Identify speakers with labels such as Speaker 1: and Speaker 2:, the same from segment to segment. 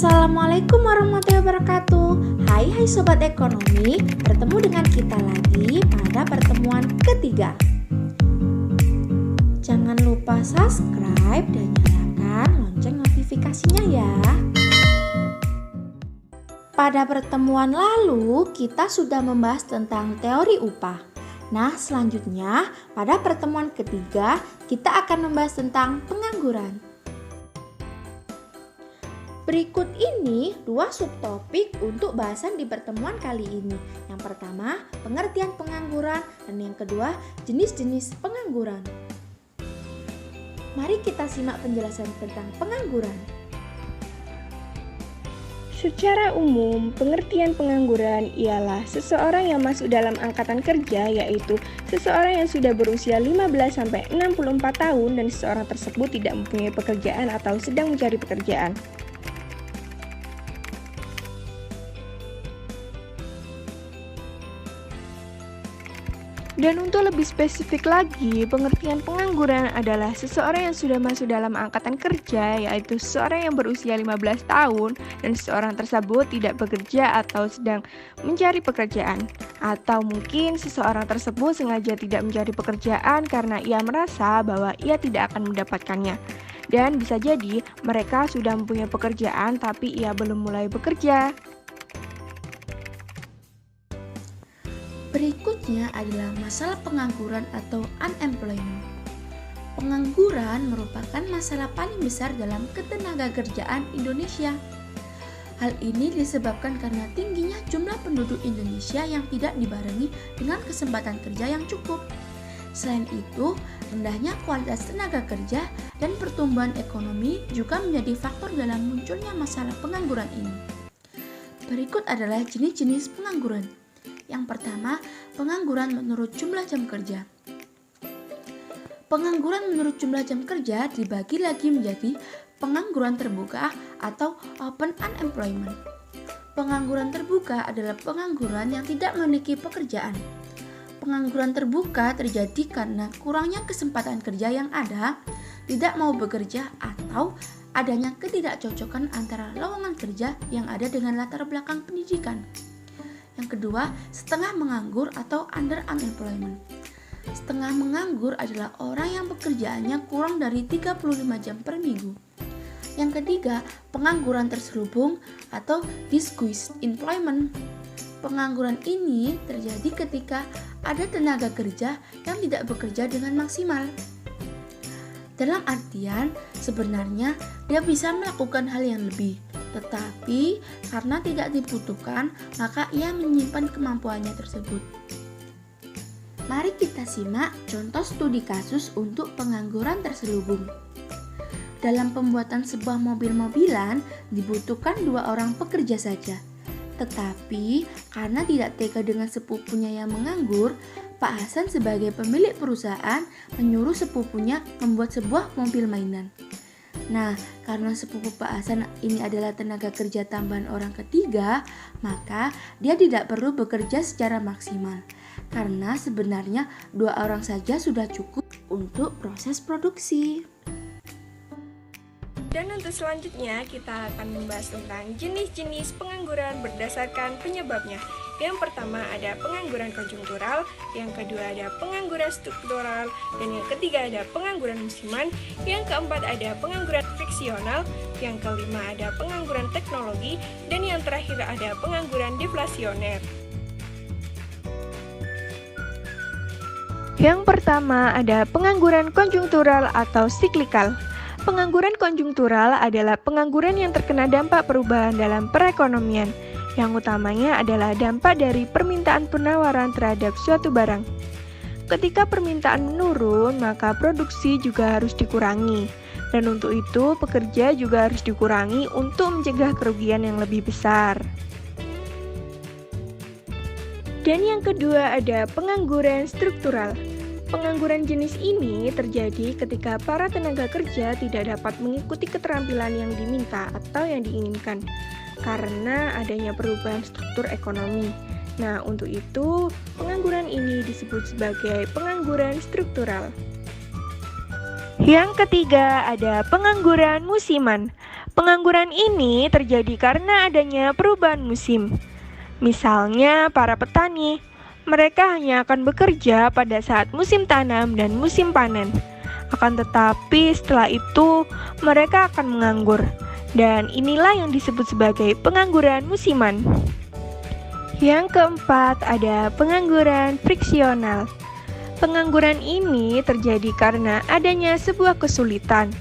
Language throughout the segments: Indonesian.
Speaker 1: Assalamualaikum warahmatullahi wabarakatuh. Hai Sobat Ekonomi, bertemu dengan kita lagi pada pertemuan ketiga. Jangan lupa subscribe dan nyalakan lonceng notifikasinya ya. Pada pertemuan lalu kita sudah membahas tentang teori upah. Nah, selanjutnya pada pertemuan ketiga kita akan membahas tentang pengangguran. Berikut ini dua subtopik untuk bahasan di pertemuan kali ini. Yang pertama, pengertian pengangguran, dan yang kedua, jenis-jenis pengangguran. Mari kita simak penjelasan tentang pengangguran.
Speaker 2: Secara umum, pengertian pengangguran ialah seseorang yang masuk dalam angkatan kerja, yaitu seseorang yang sudah berusia 15-64 tahun dan seseorang tersebut tidak mempunyai pekerjaan atau sedang mencari pekerjaan. Dan untuk lebih spesifik lagi, pengertian pengangguran adalah seseorang yang sudah masuk dalam angkatan kerja, yaitu seseorang yang berusia 15 tahun dan seseorang tersebut tidak bekerja atau sedang mencari pekerjaan. Atau mungkin seseorang tersebut sengaja tidak mencari pekerjaan karena ia merasa bahwa ia tidak akan mendapatkannya. Dan bisa jadi mereka sudah mempunyai pekerjaan tapi ia belum mulai bekerja.
Speaker 1: Berikutnya adalah masalah pengangguran atau unemployment. Pengangguran merupakan masalah paling besar dalam ketenagakerjaan Indonesia. Hal ini disebabkan karena tingginya jumlah penduduk Indonesia yang tidak dibarengi dengan kesempatan kerja yang cukup. Selain itu, rendahnya kualitas tenaga kerja dan pertumbuhan ekonomi juga menjadi faktor dalam munculnya masalah pengangguran ini. Berikut adalah jenis-jenis pengangguran. Yang pertama, pengangguran menurut jumlah jam kerja. Pengangguran menurut jumlah jam kerja dibagi lagi menjadi pengangguran terbuka atau open unemployment. Pengangguran terbuka adalah pengangguran yang tidak memiliki pekerjaan. Pengangguran terbuka terjadi karena kurangnya kesempatan kerja yang ada, tidak mau bekerja, atau adanya ketidakcocokan antara lowongan kerja yang ada dengan latar belakang pendidikan. Yang kedua, setengah menganggur atau under unemployment. Setengah menganggur adalah orang yang pekerjaannya kurang dari 35 jam per minggu. Yang ketiga, pengangguran terselubung atau disguised employment. Pengangguran ini terjadi ketika ada tenaga kerja yang tidak bekerja dengan maksimal. Dalam artian, sebenarnya dia bisa melakukan hal yang lebih, tetapi karena tidak dibutuhkan, maka ia menyimpan kemampuannya tersebut. Mari kita simak contoh studi kasus untuk pengangguran terselubung. Dalam pembuatan sebuah mobil-mobilan, dibutuhkan 2 orang pekerja saja. Tetapi karena tidak tega dengan sepupunya yang menganggur, Pak Hasan sebagai pemilik perusahaan menyuruh sepupunya membuat sebuah mobil mainan. Nah, karena sepupu Pak Hasan ini adalah tenaga kerja tambahan orang ketiga, maka dia tidak perlu bekerja secara maksimal. Karena sebenarnya 2 orang saja sudah cukup untuk proses produksi.
Speaker 2: Dan untuk selanjutnya kita akan membahas tentang jenis-jenis pengangguran berdasarkan penyebabnya. Yang pertama ada pengangguran konjungtural, yang kedua ada pengangguran struktural, dan yang ketiga ada pengangguran musiman, yang keempat ada pengangguran friksional, yang kelima ada pengangguran teknologi, dan yang terakhir ada pengangguran deflasioner. Yang pertama ada pengangguran konjungtural atau siklikal. Pengangguran konjungtural adalah pengangguran yang terkena dampak perubahan dalam perekonomian. Yang utamanya adalah dampak dari permintaan penawaran terhadap suatu barang. Ketika permintaan menurun, maka produksi juga harus dikurangi. Dan untuk itu, pekerja juga harus dikurangi untuk mencegah kerugian yang lebih besar. Dan yang kedua ada pengangguran struktural. Pengangguran jenis ini terjadi ketika para tenaga kerja tidak dapat mengikuti keterampilan yang diminta atau yang diinginkan karena adanya perubahan struktur ekonomi. Nah, untuk itu pengangguran ini disebut sebagai pengangguran struktural. Yang ketiga ada pengangguran musiman. Pengangguran ini terjadi karena adanya perubahan musim. Misalnya para petani, mereka hanya akan bekerja pada saat musim tanam dan musim panen. Akan tetapi setelah itu mereka akan menganggur. Dan inilah yang disebut sebagai pengangguran musiman. Yang keempat ada pengangguran friksional. Pengangguran ini terjadi karena adanya sebuah kesulitan,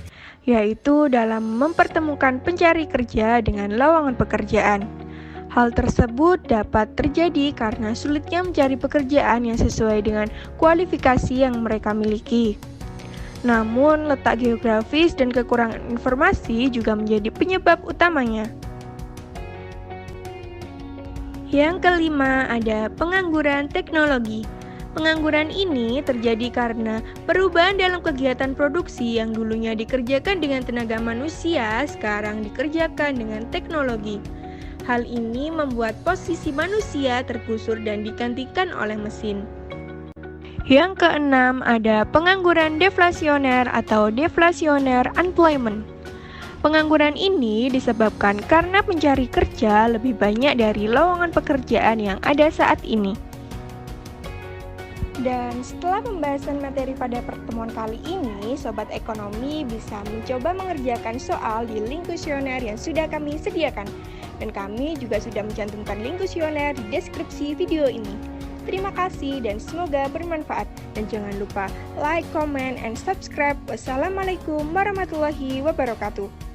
Speaker 2: yaitu dalam mempertemukan pencari kerja dengan lowongan pekerjaan. Hal tersebut dapat terjadi karena sulitnya mencari pekerjaan yang sesuai dengan kualifikasi yang mereka miliki. Namun, letak geografis dan kekurangan informasi juga menjadi penyebab utamanya. Yang kelima ada pengangguran teknologi. Pengangguran ini terjadi karena perubahan dalam kegiatan produksi yang dulunya dikerjakan dengan tenaga manusia, sekarang dikerjakan dengan teknologi. Hal ini membuat posisi manusia tergusur dan digantikan oleh mesin. Yang keenam ada pengangguran deflasioner atau deflasioner unemployment. Pengangguran ini disebabkan karena pencari kerja lebih banyak dari lowongan pekerjaan yang ada saat ini. Dan setelah pembahasan materi pada pertemuan kali ini, Sobat Ekonomi bisa mencoba mengerjakan soal di link kuesioner yang sudah kami sediakan. Dan kami juga sudah mencantumkan link kuesioner di deskripsi video ini. Terima kasih dan semoga bermanfaat. Dan jangan lupa like, comment, and subscribe. Wassalamualaikum warahmatullahi wabarakatuh.